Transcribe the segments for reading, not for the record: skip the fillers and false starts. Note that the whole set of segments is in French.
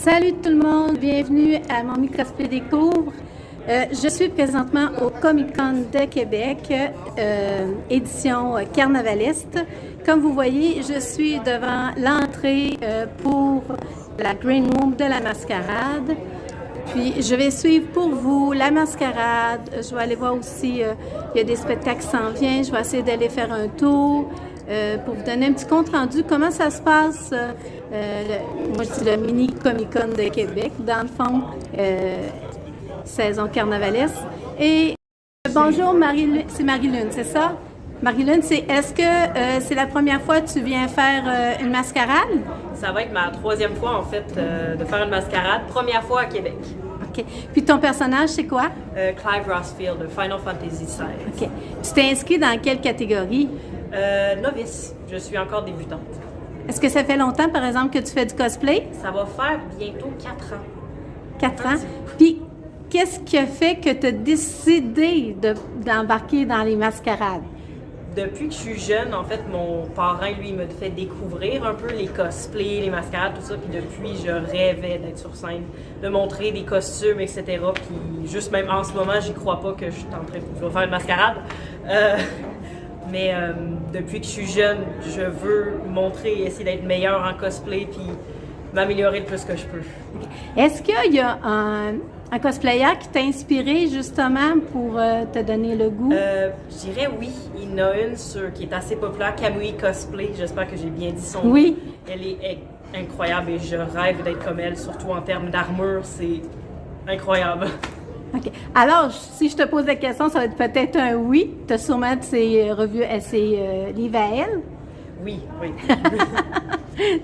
Salut tout le monde, bienvenue à mon Cosplay Découvre. Je suis présentement au Comic-Con de Québec, édition carnavaliste. Comme vous voyez, je suis devant l'entrée pour la Green Room de la mascarade. Puis je vais suivre pour vous la mascarade. Je vais aller voir aussi, il y a des spectacles qui s'en viennent. Je vais essayer d'aller faire un tour. Pour vous donner un petit compte rendu, comment ça se passe, moi je dis le mini Comic-Con de Québec, dans le fond, saison carnavalesque. Et bonjour Marie-Lune, c'est Marie-Lune, c'est ça? Marie-Lune, est-ce que c'est la première fois que tu viens faire une mascarade? Ça va être ma troisième fois en fait de faire une mascarade, première fois à Québec. OK. Puis ton personnage, c'est quoi? Clive Rossfield de Final Fantasy XVI. OK. Tu t'es inscrit dans quelle catégorie? Novice, je suis encore débutante. Est-ce que ça fait longtemps, par exemple, que tu fais du cosplay? Ça va faire bientôt 4 ans. 4 ans? Puis, qu'est-ce qui a fait que tu as décidé d'embarquer dans les mascarades? Depuis que je suis jeune, en fait, mon parrain, lui, me fait découvrir un peu les cosplays, les mascarades, tout ça. Puis depuis, je rêvais d'être sur scène, de montrer des costumes, etc. Puis juste même en ce moment, j'y crois pas que je vais faire une mascarade. Mais depuis que je suis jeune, je veux montrer et essayer d'être meilleure en cosplay puis m'améliorer le plus que je peux. Est-ce qu'il y a un cosplayer qui t'a inspiré justement pour te donner le goût? Je dirais oui. Il y en a une qui est assez populaire, Kamui Cosplay. J'espère que j'ai bien dit son nom. Oui. Elle est incroyable et je rêve d'être comme elle, surtout en termes d'armure. C'est incroyable. OK. Alors, si je te pose la question, ça va être peut-être un oui. Tu as sûrement ses revues, ses livres à elle? Oui.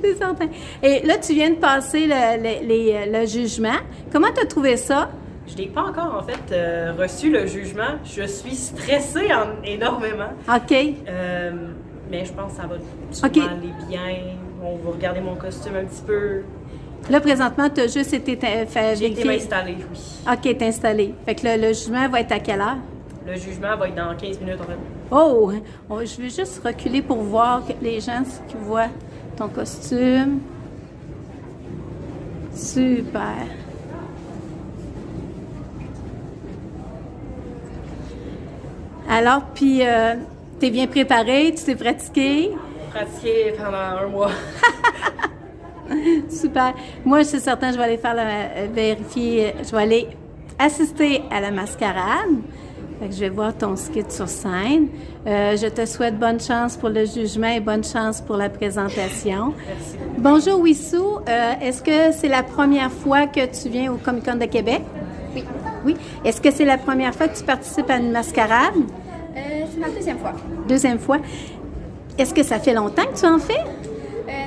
C'est certain. Et là, tu viens de passer le jugement. Comment tu as trouvé ça? Je n'ai pas encore, en fait, reçu le jugement. Je suis stressée énormément. OK. Mais je pense que ça va sûrement aller bien. On va regarder mon costume un petit peu. Là, présentement, tu as juste été fait J'ai été m'installer, oui. OK, t'es installé. Fait que le jugement va être à quelle heure? Le jugement va être dans 15 minutes, en fait. Oh! Je vais juste reculer pour voir les gens qui voient ton costume. Super! Alors, puis, t'es bien préparé? Tu t'es pratiqué? Pratiqué pendant 1 mois. Super. Moi, c'est certain, je vais aller faire vérifier, je vais aller assister à la mascarade. Fait que je vais voir ton skit sur scène. Je te souhaite bonne chance pour le jugement et bonne chance pour la présentation. Merci. Bonjour Wissou. Est-ce que c'est la première fois que tu viens au Comic-Con de Québec? Oui. Oui. Est-ce que c'est la première fois que tu participes à une mascarade? C'est ma deuxième fois. Deuxième fois. Est-ce que ça fait longtemps que tu en fais?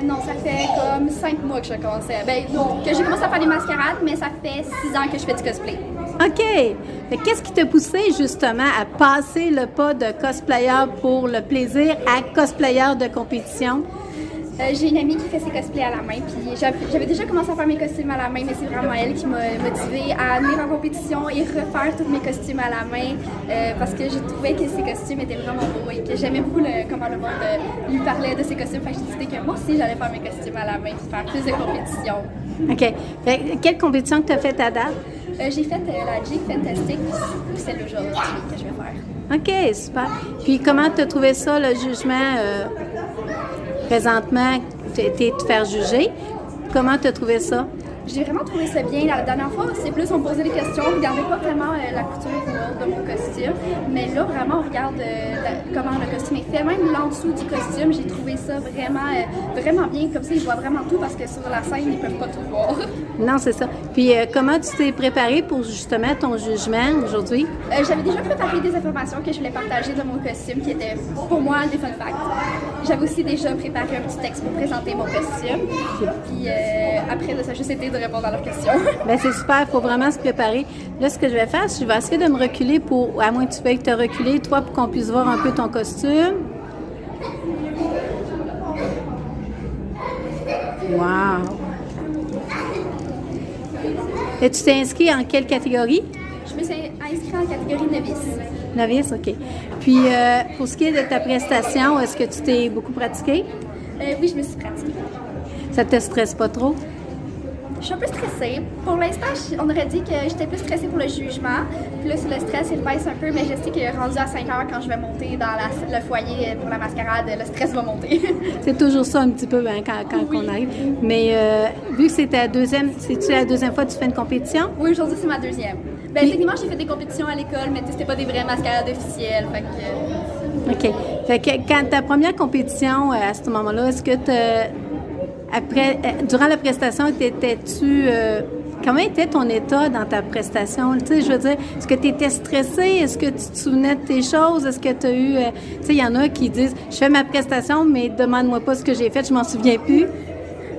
Non, ça fait comme 5 mois que je commençais. Que j'ai commencé à faire des mascarades, mais ça fait 6 ans que je fais du cosplay. OK. Qu'est-ce qui t'a poussé justement à passer le pas de cosplayer pour le plaisir à cosplayer de compétition? J'ai une amie qui fait ses cosplays à la main, puis j'avais déjà commencé à faire mes costumes à la main, mais c'est vraiment elle qui m'a motivée à venir en compétition et refaire tous mes costumes à la main, parce que je trouvais que ses costumes étaient vraiment beaux et que j'aimais beaucoup comment le monde lui parlait de ses costumes. Fait que j'ai décidé que moi aussi j'allais faire mes costumes à la main et faire plus de compétitions. OK. Quelle compétition que tu as faite à date? J'ai fait la Geek Fantastic, puis celle d'aujourd'hui que je vais faire. OK, super. Puis comment tu as trouvé ça, le jugement? Présentement, tu as été te faire juger. Comment tu as trouvé ça? J'ai vraiment trouvé ça bien. La dernière fois, c'est plus on me posait des questions, on ne regardait pas vraiment la couture de mon costume. Mais là, vraiment, on regarde comment le costume est fait. Même l'en dessous du costume, j'ai trouvé ça vraiment bien. Comme ça, ils voient vraiment tout parce que sur la scène, ils ne peuvent pas tout voir. Non, c'est ça. Puis comment tu t'es préparée pour justement ton jugement aujourd'hui? J'avais déjà préparé des informations que je voulais partager de mon costume qui étaient pour moi des fun facts. J'avais aussi déjà préparé un petit texte pour présenter mon costume. Puis après, ça a juste été de répondre à leurs questions. Bien, c'est super, il faut vraiment se préparer. Là, ce que je vais faire, je vais essayer de me reculer à moins que tu veuilles te reculer, toi, pour qu'on puisse voir un peu ton costume. Wow! Et tu t'es inscrit en quelle catégorie? Je me suis inscrite en catégorie novice. Novice, OK. Puis, pour ce qui est de ta prestation, est-ce que tu t'es beaucoup pratiqué? Oui, je me suis pratiquée. Ça te stresse pas trop? Je suis un peu stressée. Pour l'instant, on aurait dit que j'étais plus stressée pour le jugement. Puis là, sur le stress, il baisse un peu, mais je sais que rendu à 5 heures, quand je vais monter dans le foyer pour la mascarade, le stress va monter. C'est toujours ça un petit peu hein, quand on arrive. Mais vu que c'est ta deuxième, c'est-tu la deuxième fois que tu fais une compétition? Oui, aujourd'hui, c'est ma deuxième. Ben, techniquement, j'ai fait des compétitions à l'école, mais c'était pas des vraies mascarades officielles. Fait que... OK. Fait que quand ta première compétition, à ce moment-là, est-ce que durant la prestation, t'étais-tu... comment était ton état dans ta prestation? Tu sais, je veux dire, est-ce que tu étais stressée? Est-ce que tu te souvenais de tes choses? Est-ce que tu as eu... tu sais, il y en a qui disent, je fais ma prestation, mais demande-moi pas ce que j'ai fait, je m'en souviens plus.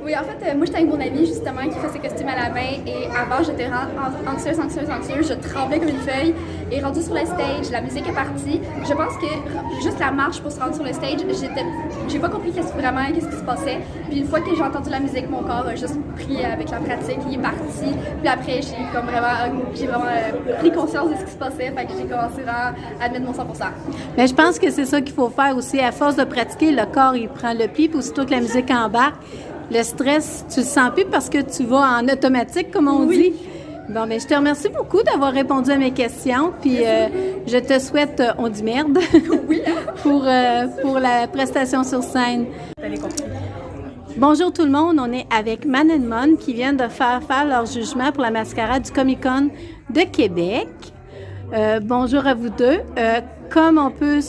Oui, en fait, moi, j'étais avec mon amie, justement, qui fait ses costumes à la main. Et avant, j'étais anxieuse. Je tremblais comme une feuille. Et rendue sur le stage, la musique est partie. Je pense que juste la marche pour se rendre sur le stage, j'ai pas compris vraiment qu'est-ce qui se passait. Puis une fois que j'ai entendu la musique, mon corps a juste pris avec la pratique. Il est parti. Puis après, j'ai vraiment pris conscience de ce qui se passait. Fait que j'ai commencé à mettre mon 100%. Mais je pense que c'est ça qu'il faut faire aussi. À force de pratiquer, le corps, il prend le pli. Puis aussitôt que la musique embarque, le stress, tu le sens plus parce que tu vas en automatique, comme on dit. Bon, bien, je te remercie beaucoup d'avoir répondu à mes questions. Puis, je te souhaite, on dit merde, pour la prestation sur scène. Bonjour tout le monde, on est avec Man and Mon qui viennent de faire leur jugement pour la mascarade du Comic-Con de Québec. Bonjour à vous deux. Comme on peut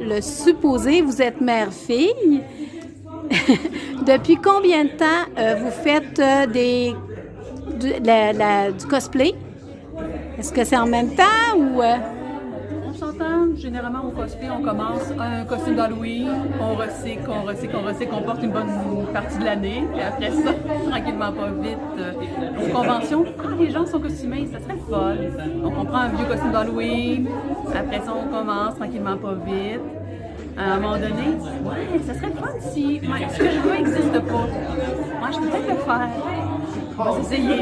le supposer, vous êtes mère-fille. Depuis combien de temps vous faites du cosplay? Est-ce que c'est en même temps ou... On s'entend, généralement au cosplay, on commence un costume d'Halloween, on recycle, on porte une bonne partie de l'année, et après ça, tranquillement pas vite, aux conventions, les gens sont costumés, ça serait le fun. Donc on prend un vieux costume d'Halloween, après ça on commence tranquillement pas vite. À un moment donné, ouais, ça serait le fun si ce que je veux n'existe pas. Moi, je peux peut-être le faire. On va s'essayer.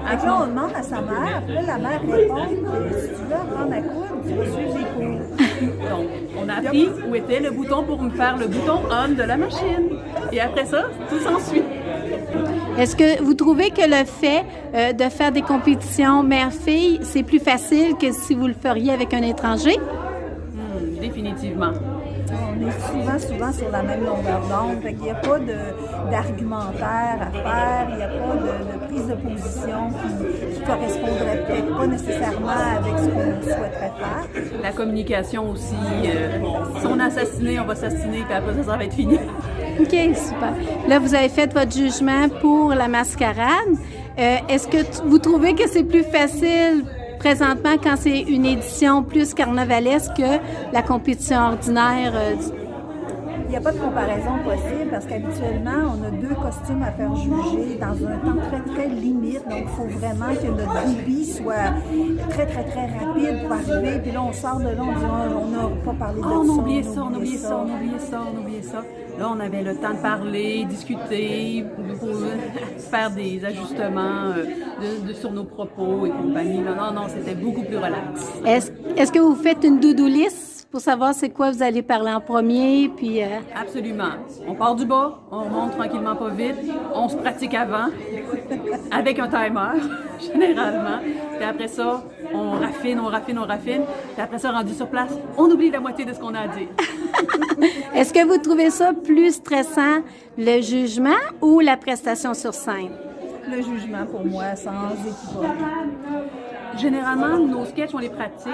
Fait que là, on demande à sa mère, puis là, la mère répond si tu veux apprendre à coudre, tu vas suivre les cours. Donc, on a appris où était le bouton pour me faire le bouton on de la machine. Et après ça, tout s'ensuit. Est-ce que vous trouvez que le fait de faire des compétitions mère-fille, c'est plus facile que si vous le feriez avec un étranger? Définitivement. On est souvent sur la même longueur d'onde. Fait qu'il n'y a pas d'argumentaire à faire, il n'y a pas de prise de position qui correspondrait peut-être pas nécessairement avec ce qu'on souhaiterait faire. La communication aussi. Si on a assassiné, on va s'assassiner, puis après ça va être fini. OK, super. Là, vous avez fait votre jugement pour la mascarade. Est-ce que vous trouvez que c'est plus facile présentement quand c'est une édition plus carnavalesque que la compétition ordinaire? Il n'y a pas de comparaison possible parce qu'habituellement, on a 2 costumes à faire juger dans un temps très, très limite. Donc, il faut vraiment que notre débit soit très, très, très rapide pour arriver. Puis là, on sort de là, on dit on n'a pas parlé de ça. On oubliait ça. Là, on avait le temps de parler, discuter, faire des ajustements sur nos propos et compagnie. Non, c'était beaucoup plus relax. Est-ce que vous faites une do-do list pour savoir c'est quoi vous allez parler en premier? Puis, Absolument. On part du bas, on monte tranquillement pas vite, on se pratique avant, avec un timer, généralement. Puis après ça, on raffine. Puis après ça, rendu sur place, on oublie la moitié de ce qu'on a à dire. Est-ce que vous trouvez ça plus stressant, le jugement ou la prestation sur scène? Le jugement, pour moi, sans équivoque. Généralement, nos sketchs, on les pratique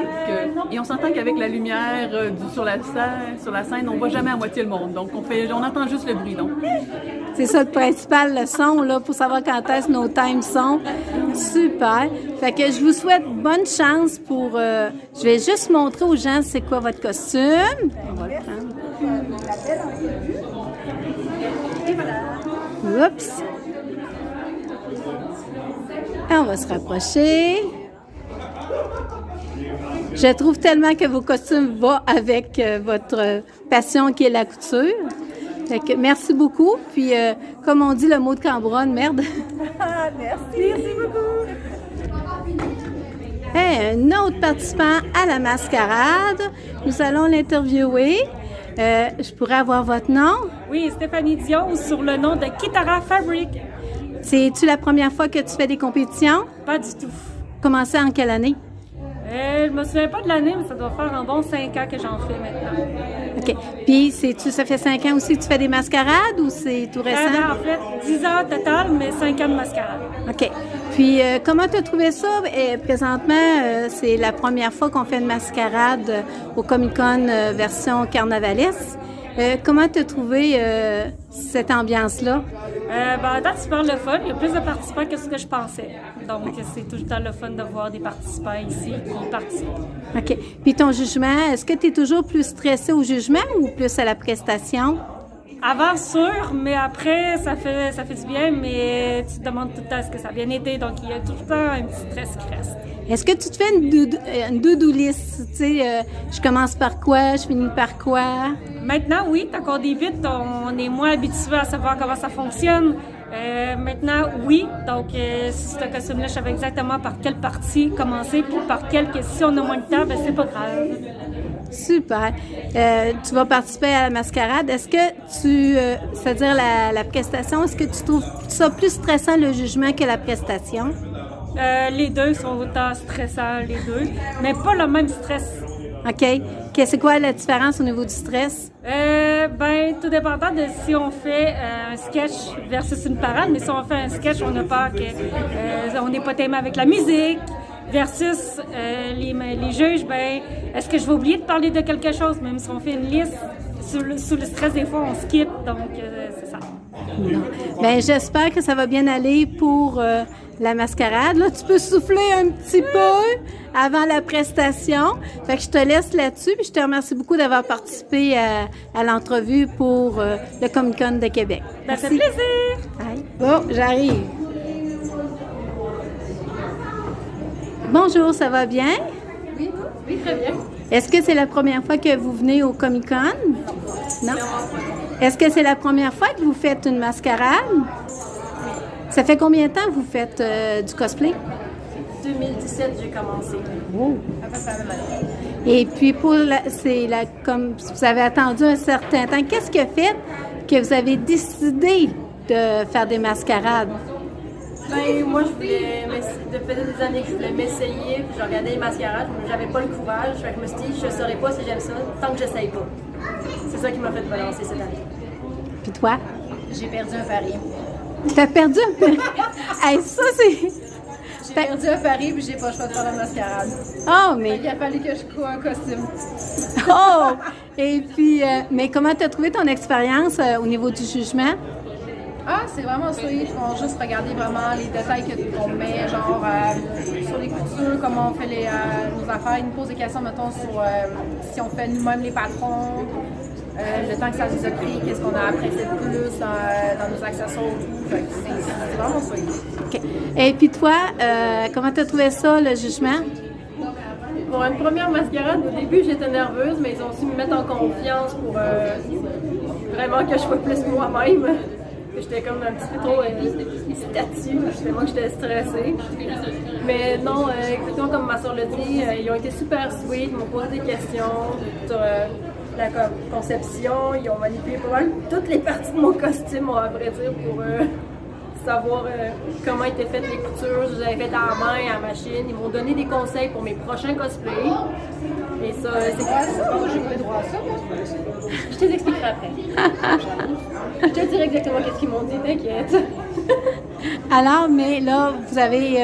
et on s'entend qu'avec la lumière sur la scène, on voit jamais à moitié le monde. Donc, on entend juste le bruit. Donc. C'est ça le principal, le son, là, pour savoir quand est-ce nos times sont. Super. Fait que je vous souhaite bonne chance pour... je vais juste montrer aux gens c'est quoi votre costume. On va le prendre. Et voilà. Oups. Et on va se rapprocher. Je trouve tellement que vos costumes vont avec votre passion qui est la couture. Fait que merci beaucoup. Puis, comme on dit le mot de Cambronne, merde. Merci beaucoup. Hey, un autre participant à la mascarade. Nous allons l'interviewer. Je pourrais avoir votre nom? Oui, Stéphanie Dion, sur le nom de Kitara Fabric. C'est-tu la première fois que tu fais des compétitions? Pas du tout. Commencé en quelle année? Je me souviens pas de l'année, mais ça doit faire un bon 5 ans que j'en fais maintenant. OK. Puis, ça fait 5 ans aussi que tu fais des mascarades ou c'est tout récent? En fait, 10 ans total, mais 5 ans de mascarade. OK. Puis, comment tu as trouvé ça? Présentement, c'est la première fois qu'on fait une mascarade au Comic-Con version carnavalesque. Comment tu as trouvé cette ambiance-là? À date, c'est super le fun. Il y a plus de participants que ce que je pensais. Donc, c'est tout le temps le fun de voir des participants ici qui participent. OK. Puis ton jugement, est-ce que tu es toujours plus stressé au jugement ou plus à la prestation? Avant, sûr, mais après, ça fait du bien, mais tu te demandes tout le temps est-ce que ça a bien été. Donc, il y a tout le temps un petit stress qui reste. Est-ce que tu te fais une do-do list? Tu sais, je commence par quoi, je finis par quoi? Maintenant, oui, tant qu'on débute, on est moins habitué à savoir comment ça fonctionne. Maintenant, oui. Donc, si c'est un costume-là, je savais exactement par quelle partie commencer, puis par quelle question. Si on a moins de temps, ben c'est pas grave. Super. Tu vas participer à la mascarade. Est-ce que c'est-à-dire la prestation, est-ce que tu trouves ça plus stressant le jugement que la prestation? Les deux sont autant stressants, les deux, mais pas le même stress. OK. C'est quoi la différence au niveau du stress? Tout dépendant de si on fait un sketch versus une parade, mais si on fait un sketch, on a peur qu'on n'est pas tellement avec la musique, versus les juges, est-ce que je vais oublier de parler de quelque chose, même si on fait une liste, sous le stress, des fois, on skip, donc c'est ça. Non. Bien, j'espère que ça va bien aller pour la mascarade. Là, tu peux souffler un petit peu avant la prestation. Fait que je te laisse là-dessus. Puis je te remercie beaucoup d'avoir participé à l'entrevue pour le Comic-Con de Québec. Ça fait plaisir! Bye. Bon, j'arrive. Bonjour, ça va bien? Oui, très bien. Est-ce que c'est la première fois que vous venez au Comic-Con? Non. Est-ce que c'est la première fois que vous faites une mascarade? Ça fait combien de temps que vous faites du cosplay? 2017, j'ai commencé. Oh. À peu près la même année. Et puis, comme vous avez attendu un certain temps, qu'est-ce qui a fait que vous avez décidé de faire des mascarades? Moi, ça faisait des années que je voulais m'essayer, puis je regardais les mascarades, mais j'avais pas le courage. Fait que je me suis dit, je ne saurais pas si j'aime ça tant que je n'essaye pas. C'est ça qui m'a fait me lancer cette année. Puis toi? J'ai perdu un pari. T'as perdu un pari? Hey, ça, c'est... J'ai perdu un pari, puis j'ai pas le choix de faire la mascarade. Oh, mais... Il a fallu que je cours un costume. Oh! Et puis, mais comment t'as trouvé ton expérience au niveau du jugement? Ah, c'est vraiment sweet. Ils vont juste regarder vraiment les détails qu'on met, genre sur les coutures, comment on fait nos affaires. Ils nous posent des questions, mettons, sur si on fait nous-mêmes les patrons, le temps que ça nous a pris, qu'est-ce qu'on a apprécié de plus dans nos accessoires. C'est vraiment sweet. OK. Et puis toi, comment t'as trouvé ça, le jugement? Pour une première mascarade, au début, j'étais nerveuse, mais ils ont su me mettre en confiance pour vraiment que je sois plus moi-même. J'étais comme un petit peu trop statue, tellement que j'étais stressée. Mais non, exactement comme ma soeur l'a dit, ils ont été super sweet, ils m'ont posé des questions sur la conception, ils ont manipulé pas mal toutes les parties de mon costume, à vrai dire, pour savoir comment étaient faites les coutures. Je les avais faites à la main, à la machine. Ils m'ont donné des conseils pour mes prochains cosplays. Et ça, c'est quoi ça? J'ai pas le droit à ça, moi. Je te l'expliquerai après. Je te dirai exactement qu'est-ce qu'ils m'ont dit, t'inquiète. Alors, mais là, vous avez...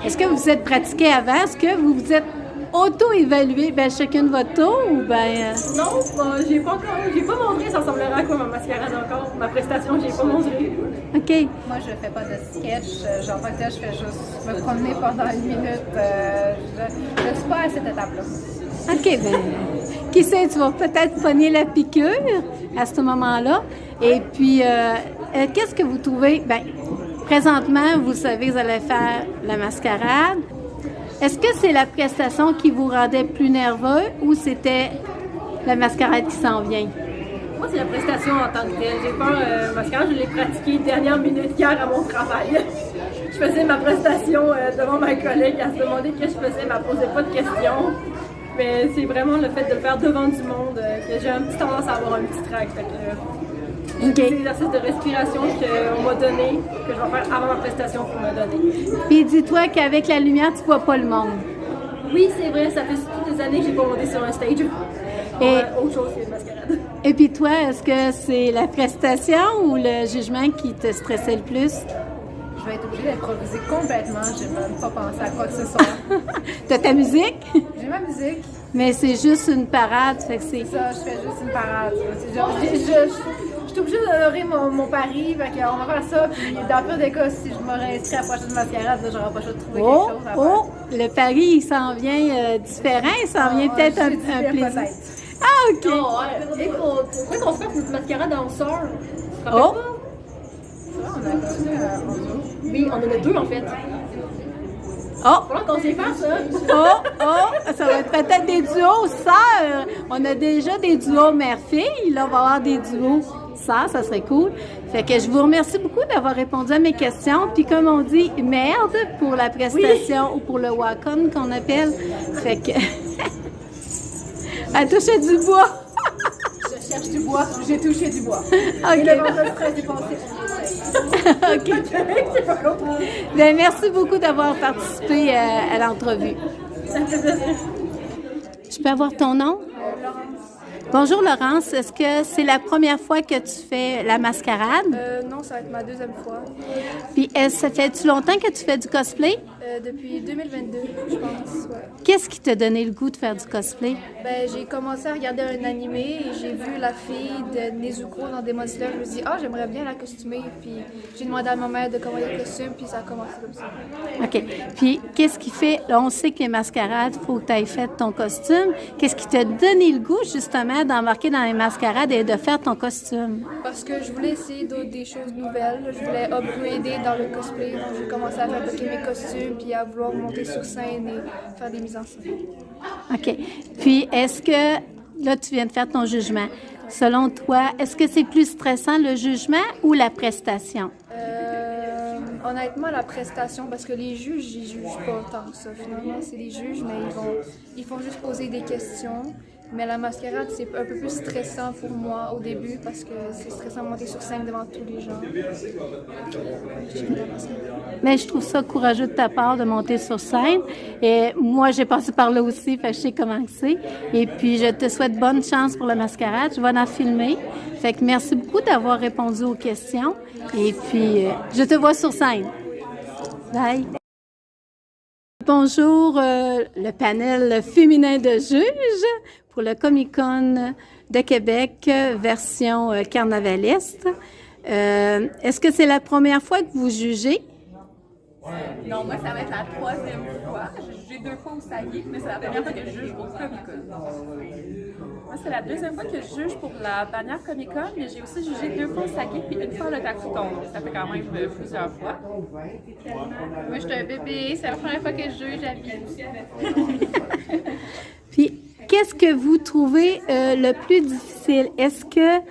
est-ce que vous êtes pratiqué avant? Est-ce que vous vous êtes auto-évalué chacune votre tour ou Non, j'ai pas montré ça ressemblerait à quoi ma mascarade encore. Ma prestation, j'ai pas montré. OK. Moi, je fais pas de sketch. Genre, je fais juste me promener pendant une minute. Je ne suis pas à cette étape-là. OK, qui sait, tu vas peut-être pogner la piqûre à ce moment-là. Et puis, qu'est-ce que vous trouvez? Présentement, vous savez, vous allez faire la mascarade. Est-ce que c'est la prestation qui vous rendait plus nerveux ou c'était la mascarade qui s'en vient? Moi, c'est la prestation en tant que telle. J'ai peur, mascarade, je l'ai pratiquée dernière minute hier à mon travail. Je faisais ma prestation devant ma collègue, elle se demandait ce que je faisais, elle ne me posait pas de questions. Mais c'est vraiment le fait de le faire devant du monde que j'ai un petit tendance à avoir un petit trac. J'ai des exercices de respiration qu'on m'a donné, que je vais faire avant ma prestation qu'on m'a donné. Puis dis-toi qu'avec la lumière, tu vois pas le monde. Oui, c'est vrai, ça fait toutes des années que j'ai pas monté sur un stage. Et, Autre chose que une mascarade. et puis toi, est-ce que c'est la prestation ou le jugement qui te stressait le plus? Je vais être obligée d'improviser complètement. J'ai même pas pensé à quoi que ce soit. T'as ta musique, J'ai ma musique. mais c'est juste une parade, fait que c'est... Ça, je fais juste une parade. C'est genre, je suis obligée d'honorer mon pari. Fait qu'on va faire ça. Puis dans le pire des cas, si je m'aurais inscrit à la prochaine mascarade, là, j'aurais pas le choix de trouver Oh, quelque chose à faire. oh, le pari, il s'en vient différent, il s'en vient peut-être un plaisir. Peut-être. Ah, OK. Non, ouais. Faudrait qu'on se fasse notre mascarade en sœur. Tu te rappelles Oh, pas? On a connu en duo. Oui, on en a deux en fait. oh, Faudra qu'on s'y fasse, ça. oh, ça va être peut-être des duos sœurs. On a déjà des duos mère-fille, là, on va avoir des duos sœurs, ça serait cool. Fait que je vous remercie beaucoup d'avoir répondu à mes questions. Puis comme on dit, merde pour la prestation ou pour le walk-on qu'on appelle. Fait que... Elle touchait du bois. Je cherche du bois. J'ai touché du bois. OK. Et le vendredi stress est passé. OK. Bien, merci beaucoup d'avoir participé à l'entrevue. Je peux avoir ton nom? Bonjour Laurence, est-ce que c'est la première fois que tu fais la mascarade? Non, ça va être ma deuxième fois. Puis ça fait-tu longtemps que tu fais du cosplay? Depuis 2022, je pense. Ouais. Qu'est-ce qui t'a donné le goût de faire du cosplay? Ben, j'ai commencé à regarder un animé et j'ai vu la fille de Nezuko dans Demon Slayer. Je me suis dit, ah, j'aimerais bien la costumer. Puis j'ai demandé à ma mère de commander le costume, puis ça a commencé comme ça. OK. Puis qu'est-ce qui fait, là, on sait que les mascarades, il faut que tu aies fait ton costume. Qu'est-ce qui t'a donné le goût, justement, d'embarquer dans les mascarades et de faire ton costume? Parce que je voulais essayer des choses nouvelles. Je voulais upgrader dans le cosplay. Donc j'ai commencé à fabriquer mes costumes, puis à vouloir monter sur scène et faire des mises en scène. OK. Puis, est-ce que, là, tu viens de faire ton jugement. Selon toi, est-ce que c'est plus stressant le jugement ou la prestation? Honnêtement, la prestation, parce que les juges, ils jugent pas tant que ça. Finalement, c'est les juges, mais ils font juste poser des questions. Mais la mascarade, c'est un peu plus stressant pour moi au début parce que c'est stressant de monter sur scène devant tous les gens. Mais je trouve ça courageux de ta part de monter sur scène. Et moi, j'ai passé par là aussi, fait que je sais comment c'est. Et puis, je te souhaite bonne chance pour la mascarade. Je vais en filmer. Fait que merci beaucoup d'avoir répondu aux questions. Et puis, je te vois sur scène. Bye. Bonjour, le panel féminin de juges pour le Comic-Con de Québec, version carnavaliste. Est-ce que c'est la première fois que vous jugez? Non, moi, ça va être la troisième fois. J'ai jugé 2 fois au SAGI, mais c'est la première fois que je juge au Comic-Con. Moi, c'est la deuxième fois que je juge pour la bannière Comic-Con, mais j'ai aussi jugé 2 fois au SAGI puis une fois le Takuton. Donc, ça fait quand même plusieurs fois. Moi, je suis un bébé. C'est la première fois que je juge à vie. Puis, qu'est-ce que vous trouvez le plus difficile? Est-ce que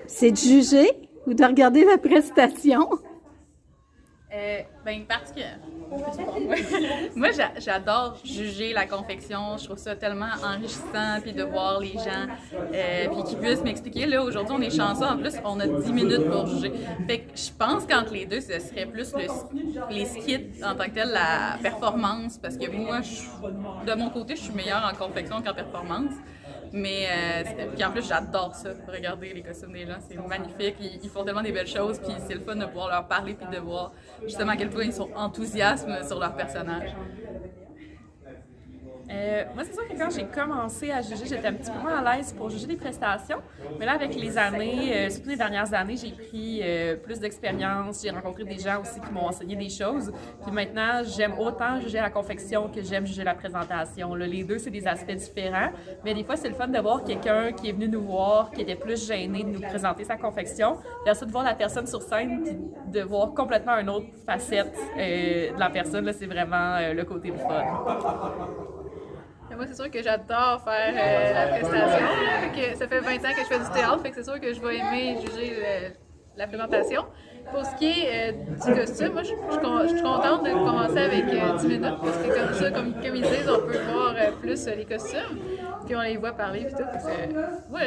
c'est de juger ou de regarder la prestation? Ben, parce que moi, j'adore juger la confection. Je trouve ça tellement enrichissant, puis de voir les gens, puis qu'ils puissent m'expliquer. Là, aujourd'hui, on est chanceux. En plus, on a 10 minutes pour juger. Fait que je pense qu'entre les deux, ce serait plus les skits en tant que tel, la performance, parce que moi, de mon côté, je suis meilleure en confection qu'en performance. Mais puis en plus, j'adore ça, regarder les costumes des gens, c'est magnifique, ils font tellement des belles choses, puis c'est le fun de pouvoir leur parler, puis de voir justement à quel point ils sont enthousiastes sur leur personnage. Moi, c'est sûr que quand j'ai commencé à juger, j'étais un petit peu moins à l'aise pour juger des prestations. Mais là, avec les années, surtout les dernières années, j'ai pris plus d'expérience. J'ai rencontré des gens aussi qui m'ont enseigné des choses. Puis maintenant, j'aime autant juger la confection que j'aime juger la présentation. Là, les deux, c'est des aspects différents. Mais des fois, c'est le fun de voir quelqu'un qui est venu nous voir, qui était plus gêné de nous présenter sa confection. Puis ensuite, de voir la personne sur scène, puis de voir complètement une autre facette de la personne. Là, c'est vraiment le côté du fun. Moi, c'est sûr que j'adore faire la prestation. Ça fait 20 ans que je fais du théâtre, fait que c'est sûr que je vais aimer juger la présentation. Pour ce qui est du costume, moi, je suis contente de commencer avec 10 minutes parce que comme ça, comme ils disent, on peut voir plus les costumes, puis on les voit parler et tout. Moi,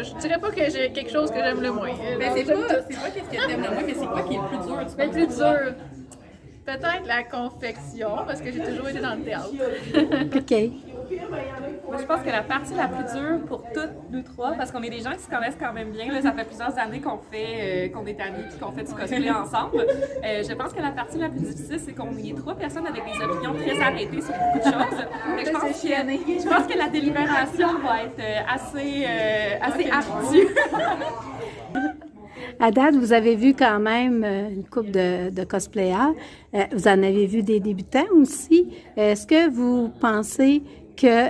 je dirais pas que j'ai quelque chose que j'aime le moins. Mais c'est pas qu'est-ce que t'aimes le moins, mais c'est quoi qui est le plus dur? Le plus dur, peut-être la confection, parce que j'ai toujours été dans le théâtre. OK. Moi, je pense que la partie la plus dure pour toutes nous trois, parce qu'on est des gens qui se connaissent quand même bien, là, ça fait plusieurs années qu'on est amis et qu'on fait du cosplay ensemble. Je pense que la partie la plus difficile, c'est qu'on est trois personnes avec des opinions très arrêtées sur beaucoup de choses. Je pense que la délibération va être assez ardue. À date, vous avez vu quand même une couple de cosplayers. Vous en avez vu des débutants aussi. Est-ce que vous pensez que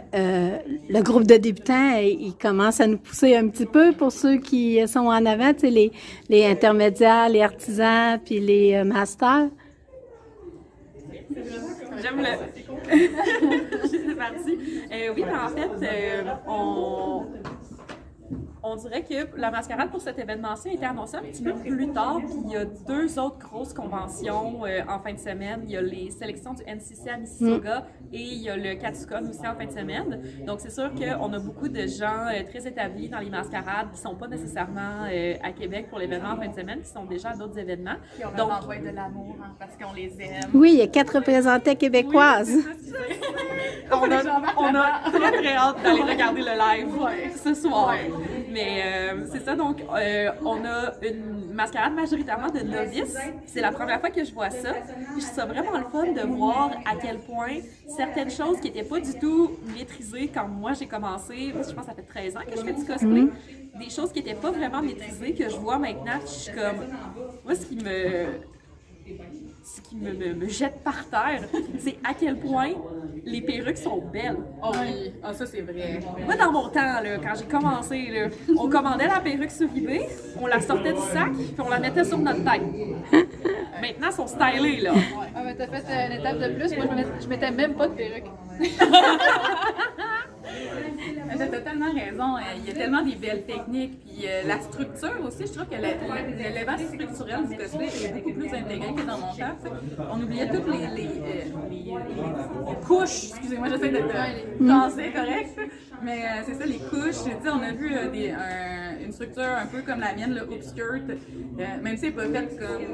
le groupe de débutants, il commence à nous pousser un petit peu pour ceux qui sont en avant, tu sais, les intermédiaires, les artisans, puis les masters? J'aime le... C'est parti. Oui, mais en fait, on dirait que la mascarade pour cet événement-ci a été annoncée un petit peu plus tard, puis il y a 2 autres grosses conventions en fin de semaine. Il y a les sélections du NCC à Mississauga et il y a le Katsucon aussi en fin de semaine. Donc c'est sûr qu'on a beaucoup de gens très établis dans les mascarades qui ne sont pas nécessairement à Québec pour l'événement en fin de semaine, qui sont déjà à d'autres événements. Puis on leur envoie de l'amour parce qu'on les aime. Oui, il y a 4 représentants québécoises. Oui, on a très très hâte d'aller regarder le live ce soir. Mais c'est ça, donc on a une mascarade majoritairement de novices. C'est la première fois que je vois ça. Je trouve ça vraiment le fun de voir à quel point certaines choses qui n'étaient pas du tout maîtrisées quand moi j'ai commencé, je pense que ça fait 13 ans que je fais du cosplay, des choses qui n'étaient pas vraiment maîtrisées que je vois maintenant, je suis comme... Moi, ce qui me jette par terre, c'est à quel point les perruques sont belles. Oh oui, ça c'est vrai. Moi, dans mon temps, là, quand j'ai commencé, là, on commandait la perruque sur eBay, on la sortait du sac, puis on la mettait sur notre tête. Maintenant, elles sont stylées, là. Ah, mais t'as fait une étape de plus. Moi, je mettais même pas de perruque. T'as totalement raison. Il y a tellement des belles techniques. Puis la structure aussi, je trouve que l'élément structurel du cosplay est beaucoup plus intégré que dans mon temps. T'sais. On oubliait toutes les couches. Excusez-moi, j'essaie d'être français correct. Mais c'est ça, les couches. On a vu une structure un peu comme la mienne, le hoop skirt. Même si elle n'est pas faite comme...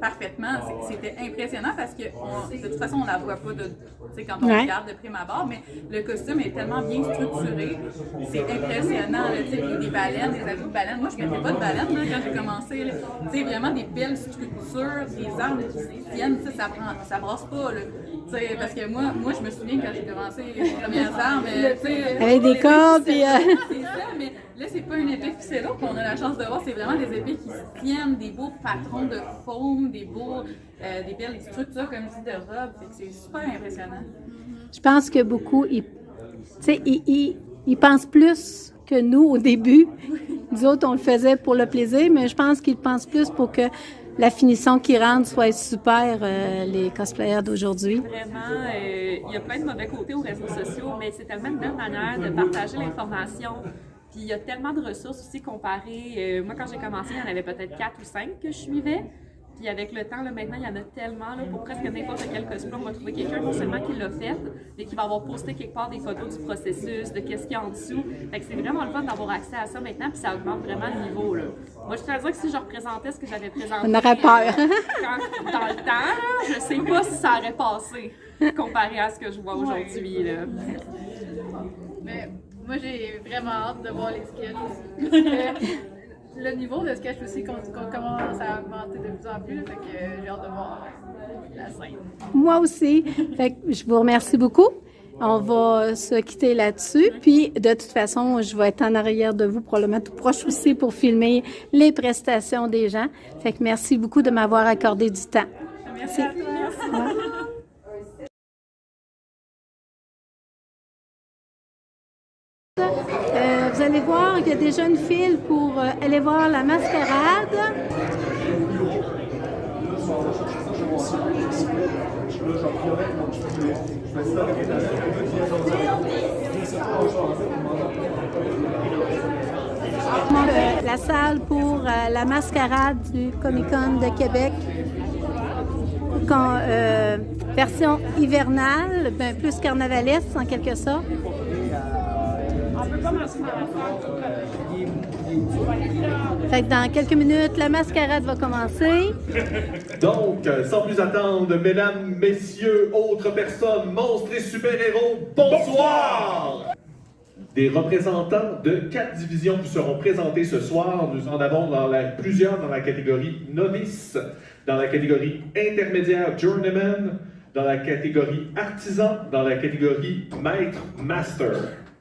parfaitement, c'était impressionnant parce que de toute façon on la voit pas quand on regarde de prime abord, mais le costume est tellement bien structuré, c'est impressionnant, des baleines, des habits de baleines. Moi je mettais pas de baleines là, quand j'ai commencé, vraiment des belles structures, des armes qui se tiennent, ça brasse pas là. Parce que moi je me souviens quand j'ai commencé les premières armes, avec des cordes puis c'est ça, mais là c'est pas une épée ficello qu'on a la chance de voir, c'est vraiment des épées qui se tiennent, des beaux patrons de foam, des belles structures comme je dis de robes, c'est super impressionnant. Je pense que beaucoup, ils pensent plus que nous au début. Nous autres, on le faisait pour le plaisir, mais je pense qu'ils pensent plus pour que la finition qu'ils rendent soit super, les cosplayers d'aujourd'hui. Vraiment, il y a plein de mauvais côtés aux réseaux sociaux, mais c'est tellement une belle manière de partager l'information. Puis il y a tellement de ressources aussi comparées. Moi, quand j'ai commencé, il y en avait peut-être 4 ou 5 que je suivais. Puis avec le temps, là, maintenant, il y en a tellement. Là, pour presque n'importe quel cosplay, on va trouver quelqu'un non seulement qui l'a fait, mais qui va avoir posté quelque part des photos du processus, de qu'est-ce qu'il y a en dessous. Fait que c'est vraiment le fun d'avoir accès à ça maintenant, puis ça augmente vraiment le niveau. Là. Moi, je tiens à dire que si je représentais ce que j'avais présenté on aurait peur. Dans le temps, là, je sais pas si ça aurait passé comparé à ce que je vois aujourd'hui. Là. Mais moi, j'ai vraiment hâte de voir les sketchs. Le niveau de sketch aussi commence à augmenter de plus en plus, fait que j'ai hâte de voir la scène. Moi aussi. Fait que je vous remercie beaucoup. On va se quitter là-dessus. Puis, de toute façon, je vais être en arrière de vous, probablement tout proche aussi, pour filmer les prestations des gens. Fait que merci beaucoup de m'avoir accordé du temps. Merci. Merci. Vous allez voir qu'il y a déjà une file pour aller voir la mascarade. La salle pour la mascarade du Comic-Con de Québec, version hivernale, ben, plus carnavalesque en quelque sorte. On peut commencer par la Fait que dans quelques minutes, la mascarade va commencer. Donc, sans plus attendre, mesdames, messieurs, autres personnes, monstres et super-héros, bonsoir! Des représentants de 4 divisions vous seront présentés ce soir. Nous en avons plusieurs dans la catégorie novice, dans la catégorie intermédiaire journeyman, dans la catégorie artisan, dans la catégorie maître master.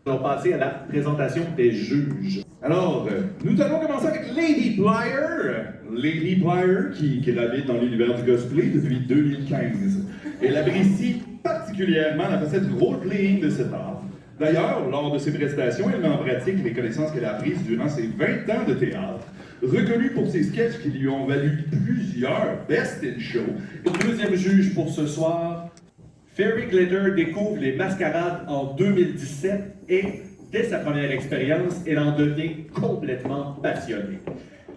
Nous allons passer à la présentation des juges. Alors, nous allons commencer avec Lady Plier. Lady Plier, qui gravite dans l'univers du cosplay depuis 2015. Elle apprécie particulièrement la facette role-playing de cet art. D'ailleurs, lors de ses prestations, elle met en pratique les connaissances qu'elle a apprises durant ses 20 ans de théâtre. Reconnue pour ses sketchs qui lui ont valu plusieurs Best in Show. Deuxième juge pour ce soir, Fairy Glitter découvre les mascarades en 2017 et, dès sa première expérience, elle en devient complètement passionnée.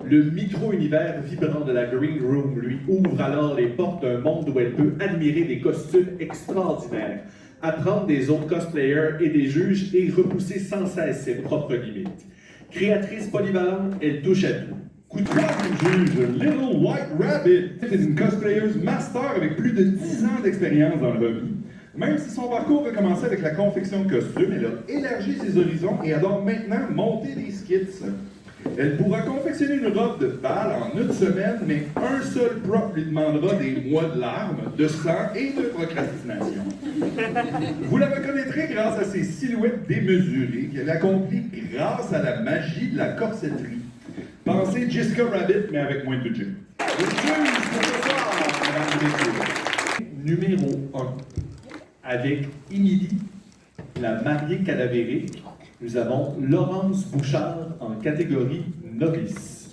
Le micro-univers vibrant de la Green Room lui ouvre alors les portes d'un monde où elle peut admirer des costumes extraordinaires, apprendre des autres cosplayers et des juges et repousser sans cesse ses propres limites. Créatrice polyvalente, elle touche à tout. Coup de troisième juge, Little White Rabbit. C'est une cosplayeuse master avec plus de 10 ans d'expérience dans le hobby. Même si son parcours a commencé avec la confection de costumes, elle a élargi ses horizons et adore maintenant monter des skits. Elle pourra confectionner une robe de bal en une semaine, mais un seul prop lui demandera des mois de larmes, de sang et de procrastination. Vous la reconnaîtrez grâce à ses silhouettes démesurées qu'elle accomplit grâce à la magie de la corsetterie. Pensez Jessica Rabbit, mais avec moins de budget. Le juge pour ce soir, mesdames et messieurs. Numéro 1. Avec Émilie, la mariée cadavérique, nous avons Laurence Bouchard en catégorie novice.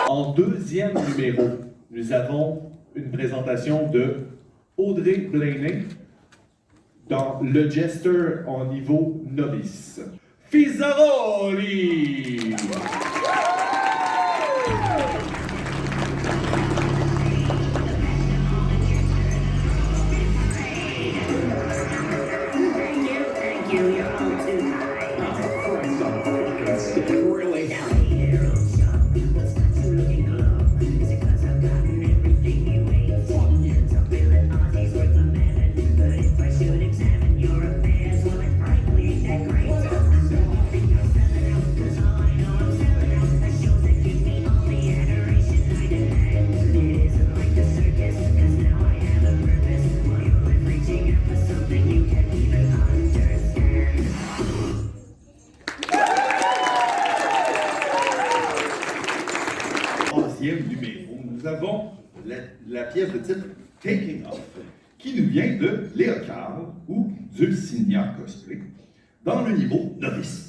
En deuxième numéro, nous avons une présentation de Audrey Blaney dans Le Jester en niveau novice. Fizzaroli! Numéro, nous avons la pièce de titre Taking Off, qui nous vient de Léa Carl ou Dulcinea Cosplay, dans le niveau novice.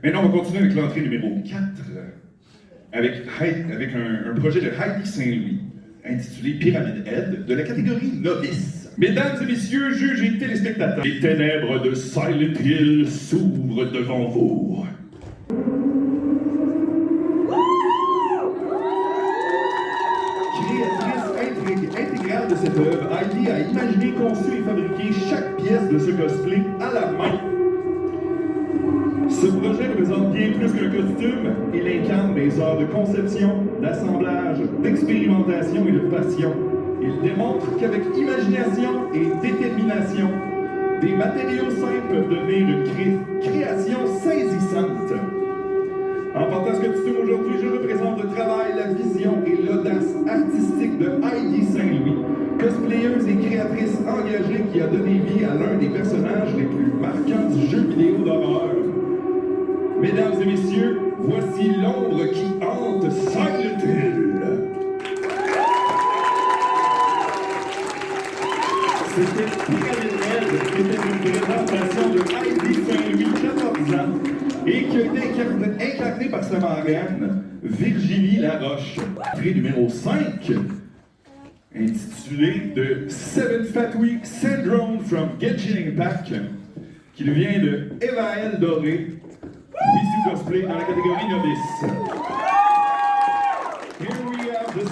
Maintenant, on va continuer avec l'entrée numéro 4, avec un projet de Heidi Saint-Louis, intitulé Pyramide Head, de la catégorie novice. Mesdames et messieurs, juges et téléspectateurs, les ténèbres de Silent Hill s'ouvrent devant vous. de cette œuvre, Heidi a imaginé, conçu et fabriqué chaque pièce de ce cosplay à la main. Ce projet représente bien plus qu'un costume. Il incarne des heures de conception, d'assemblage, d'expérimentation et de passion. Il démontre qu'avec imagination et détermination, des matériaux simples peuvent devenir une création saisissante. En portant ce costume aujourd'hui, je représente le travail, la vision et l'audace artistique de Heidi Saint-Louis, cosplayeuse et créatrice engagée qui a donné vie à l'un des personnages les plus marquants du jeu vidéo d'horreur. Mesdames et messieurs, voici l'ombre qui hante Silent Hill. C'était Pyramid Red, qui était une présentation de Heidi Saint-Louis, 14 ans, et qui a été incarnée par sa marraine, Virginie Laroche. Entrée numéro 5, intitulée The Seven Fat Week Syndrome from Genshin Impact, qui nous vient de Evaël Doré, Bisou Cosplay dans la catégorie novice. Here we have the...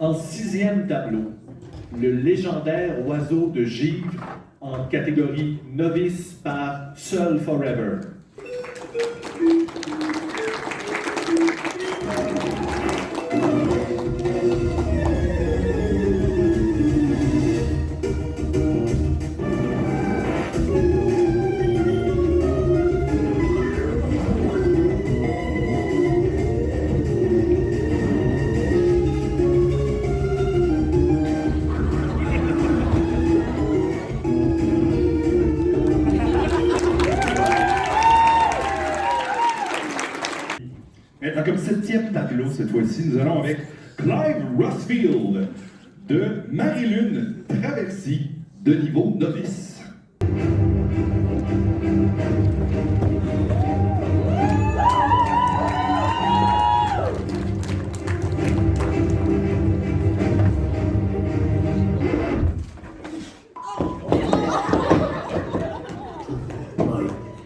En 6e tableau, le légendaire oiseau de givre en catégorie novice par Seul Forever. Maintenant, comme 7e tableau, cette fois-ci, nous allons avec Clive Rossfield de Marilyn Traversy de niveau novice.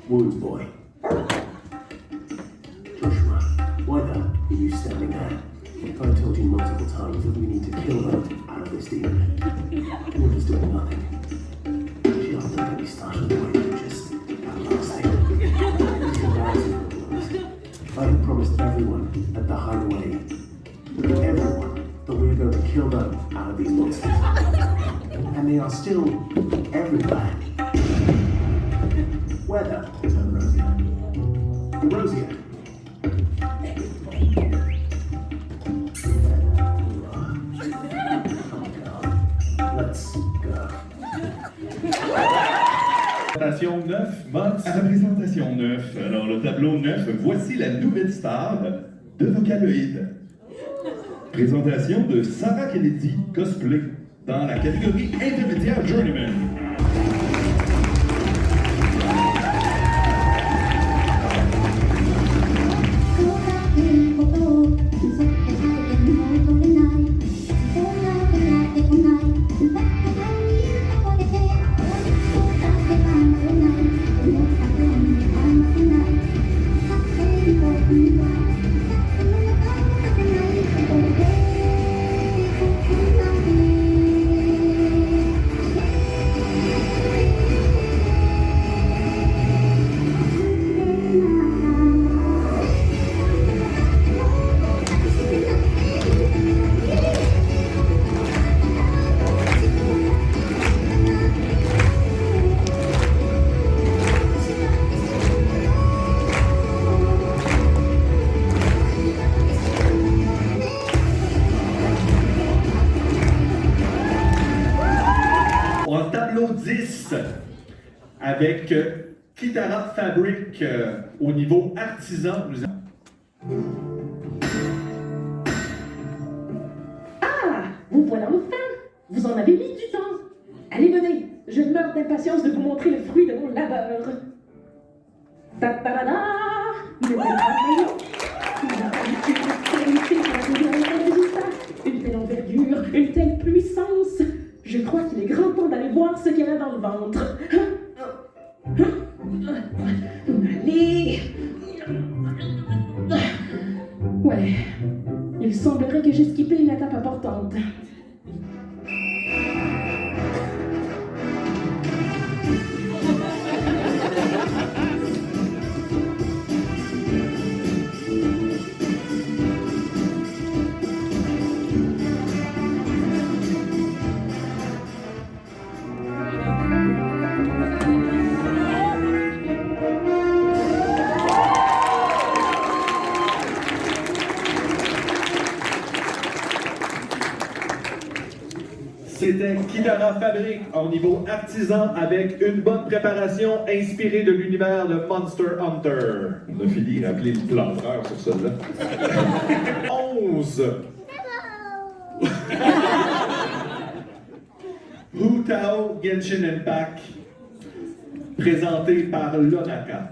Wound boy. Joshua, why the hell are you standing there? I've told you multiple times that we need to kill her out of this demon. Water's doing nothing. She doesn't get me started the way you just that last thing. It's embarrassing for us. I have promised everyone at the hideaway, everyone, that we are going to kill them out of these monsters. And they are still everywhere. Where the? Rosie. Let's go. Présentation 9, Mox. À la présentation 9, alors le tableau 9, voici la nouvelle star de Vocaloid. Présentation de Sarah Kennedy Cosplay dans la catégorie intermédiaire Journeyman. Tableau 10 avec Kitara Fabric au niveau artisan. Vous en avez mis du temps. Allez, venez, je meurs d'impatience de vous montrer le fruit de mon labeur. Ta-ta-da-da! Le maillot. Une telle envergure, une telle puissance. Je crois qu'il est grand temps d'aller voir ce qu'il y a dans le ventre. Allez. Ouais, il semblerait que j'ai skippé une étape importante. C'était Kitara Fabric au niveau artisan avec une bonne préparation inspirée de l'univers de Monster Hunter. On a fini d'appeler le planteur sur celle-là. 11. Hu Tao Genshin Impact, présenté par Lonaka.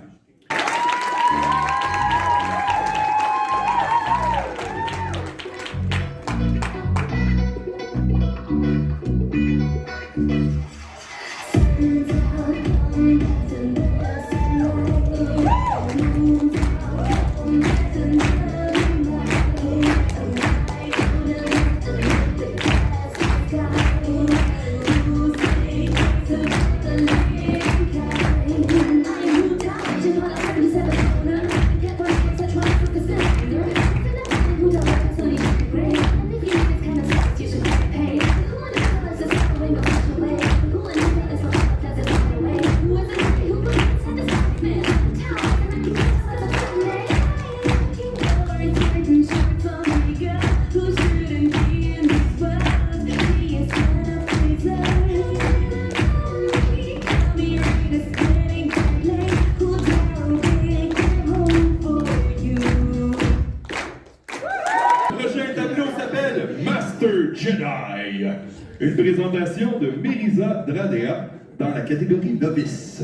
Jedi. Une présentation de Mérisa Dradea dans la catégorie novice.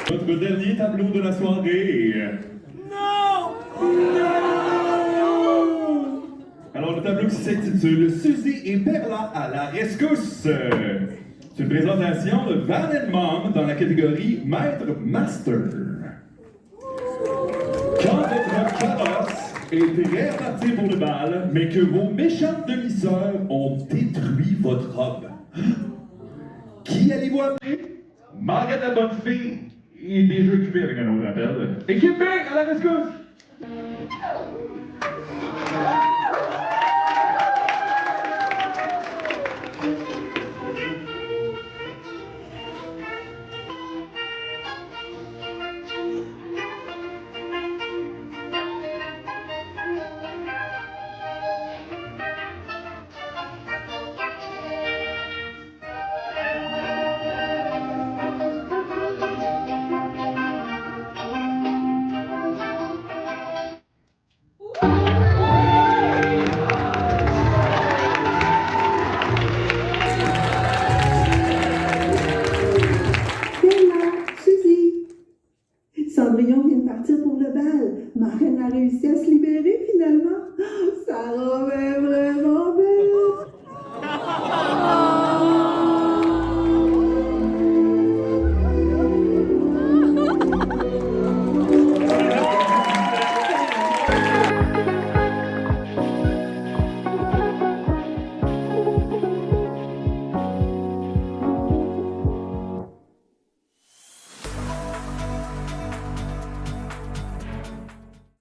Notre dernier tableau de la soirée. Non! Alors, le tableau qui s'intitule Suzy et Perla à la rescousse. C'est une présentation de Van & Mom dans la catégorie Maître Master. Quand votre carrosse est très reparti pour le bal, mais que vos méchantes demi-sœurs ont détruit votre robe, qui allez-vous appeler? Margaret la bonne fille et des jeux occupés avec un autre appel. Équipe B à la rescousse!